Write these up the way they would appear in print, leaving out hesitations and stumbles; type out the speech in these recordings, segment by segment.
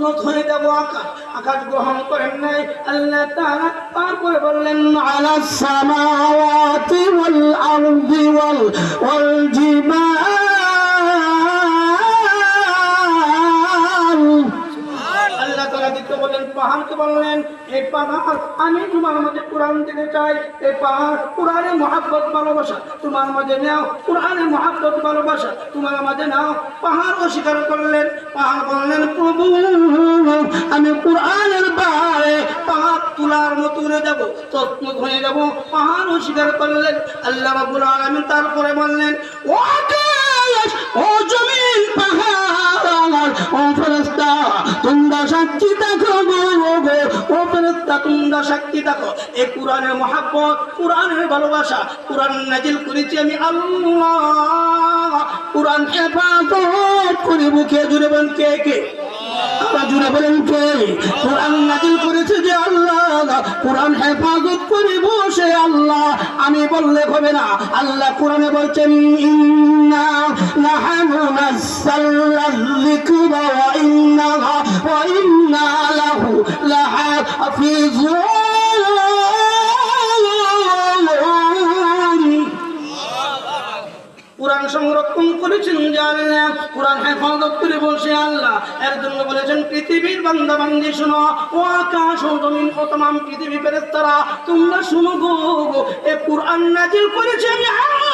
তৎনত হয়ে যাব আকাশ। আকাশ গ্রহণ করেন নাই আল্লাহ তাআলা। তারপরে বললেন আলাস সামাওয়াতি ওয়াল আরদি ওয়াল জিবাল। আল্লাহ তাআলা দিতে বলেন পাহাড়কে বললেন এই পাহাড় আমি তোমার মাঝে কোরআন দিতে চাই। এই পাহাড় কোরআনে মহব্বত ভালোবাসা তোমার মাঝে নাও, কোরআনে মহব্বত ভালোবাসা তোমার মাঝে নাও। পাহাড় অস্বীকার করলেন। পাহাড় বললেন প্রভু আমি কোরআনের বাইরে পাহাড় তোলার মতো উড়ে যাব, তৎনত হয়ে যাব। পাহাড় অস্বীকার করলেন। আল্লাহ রাব্বুল আলামিন তারপরে বললেন ও আকাশ, ও জমিন, পাহাড়, ও ফেরেশতা তোমরা সাক্ষী থাকো গো, ও ফেরেশতা তোমরা সাক্ষী থাকো। এই কোরআনের মহব্বত, কোরআনের ভালোবাসা, কোরআন নাজিল করেছি আমি আল্লাহ। কোরআন হেফাজত করে বুকে জুড়ে বলেন কে কে? আবার জুড়ে বলেন কে? কোরআন নাজিল করেছে যে আল্লাহ, কোরআন হেফাজত করে বসে আল্লাহ। আমি বললে হবে না। আল্লাহ কোরআনে বলছেন ইন্না নাহনু নাযালনা যিকরা ওয়া ইন্না লাহু লাহাফিজুন। কোরআন সংরক্ষণ করেছেন যে আল্লাহ, কোরআন হেফাজত করে বসে আল্লাহ। এর জন্য বলেছেন পৃথিবীর বান্দা বান্দি শোনো, ও আকাশ ও জমিন ও तमाम পৃথিবী ফেরেশতারা তোমরা শুনো গো, এই কোরআন নাজিল করেছি আমি আল্লাহ।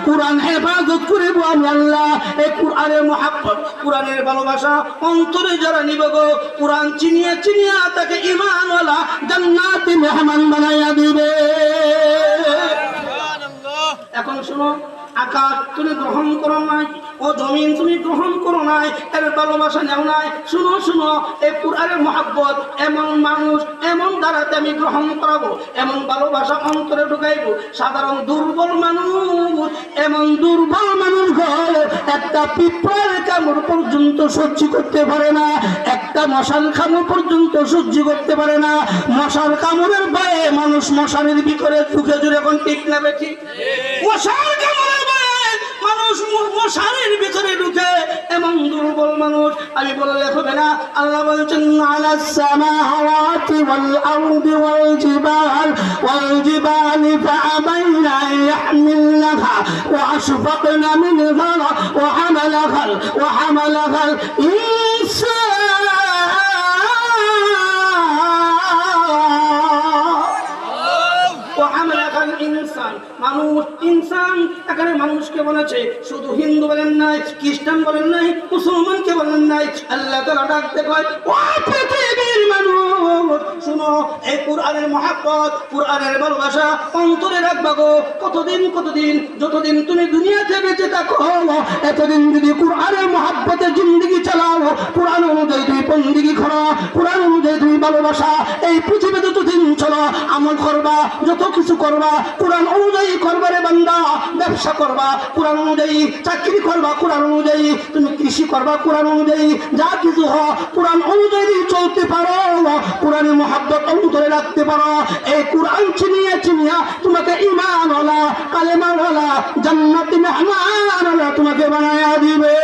কোরআন হেফাজত করে আমি আল্লাহ। এই কোরআনের মহব্বত, কোরআনের ভালোবাসা অন্তরে যারা নিবে গো, কোরআন চিনিয়ে চিনিয়ে তাকে ঈমানওয়ালা জান্নাতি মেহমান বানাইয়া দিবে। এখন শোনো, আকাশ তুমি গ্রহণ করো নাই, ও জমিন তুমি গ্রহণ করো নাই, এর ভালোবাসা নেও নাই। শুনো শুনো, এই কোরআনের মহব্বত এমন মানুষ, এমন দ্বারাতে আমি গ্রহণ করাবো, এমন ভালোবাসা অন্তরে ঢুকাইবো। সাধারণ দুর্বল মানুষ, এমন দুর্বল মানুষ একটা পিঁপড়ার কামড় পর্যন্ত সহ্য করতে পারে না, একটা মশার কামড় পর্যন্ত সহ্য করতে পারে না। মশার কামড়ের ভয়ে মানুষ মশারির ভিতরে ঢুকে জুড়ে, এখন ঠিক না বেঠি? মশার কামড়ের ভয়ে মানুষ মশারির ভিতরে ঢুকে, এমন দুর্বল মানুষ আমি বললে হবে না। আল্লাহ বলছেন আলাস সামাওয়াতি ওয়াল আরদি ওয়াল জিবালি ফাআবাইনা ইয়াহমিলনাহা ওয়া আশফাকনা মিনহা ওয়া হামালাহাল ইনসান। মানুষ ইনসান এখানে মানুষকে বলেছে, শুধু হিন্দু বলেন নাই, খ্রিস্টান বলেন নাই, মুসলমানকে বলেন নাই। আল্লাহ তাআলা ডাকতে কয় ও পৃথিবীর মানুষ শুনো, এই কোরআনের মহব্বত, কোরআনের ভালোবাসা অন্তরে রাখবা গো। কতদিন কতদিন, যতদিন তুমি দুনিয়াতে বেঁচে থাকো, এতদিন যদি কোরআনের মহব্বতে জিন্দেগি চালাও, কোরআন অনুযায়ী তুমি বন্দেগি করো, কোরআন অনুযায়ী তুমি ভালোবাসা এই পৃথিবীতে যতদিন চলো, আমল করবা, যত কিছু করবা কোরআন অনুযায়ী করবা রে বান্দা। ব্যবসা করবা কোরআন অনুযায়ী, চাকরি করবা কোরআন অনুযায়ী, তুমি কৃষি করবা কোরআন অনুযায়ী, যা কিছু হয় কোরআন অনুযায়ী চলতে পারো, কোরআনের মহব্বত অন্তরে রাখতে পারো। এই কোরআন চিনিয়া চিনিয়া তোমাকে ঈমানওয়ালা, কালেমাওয়ালা, জান্নাতি মেহমানওয়ালা তোমাকে বানায়া দিবে।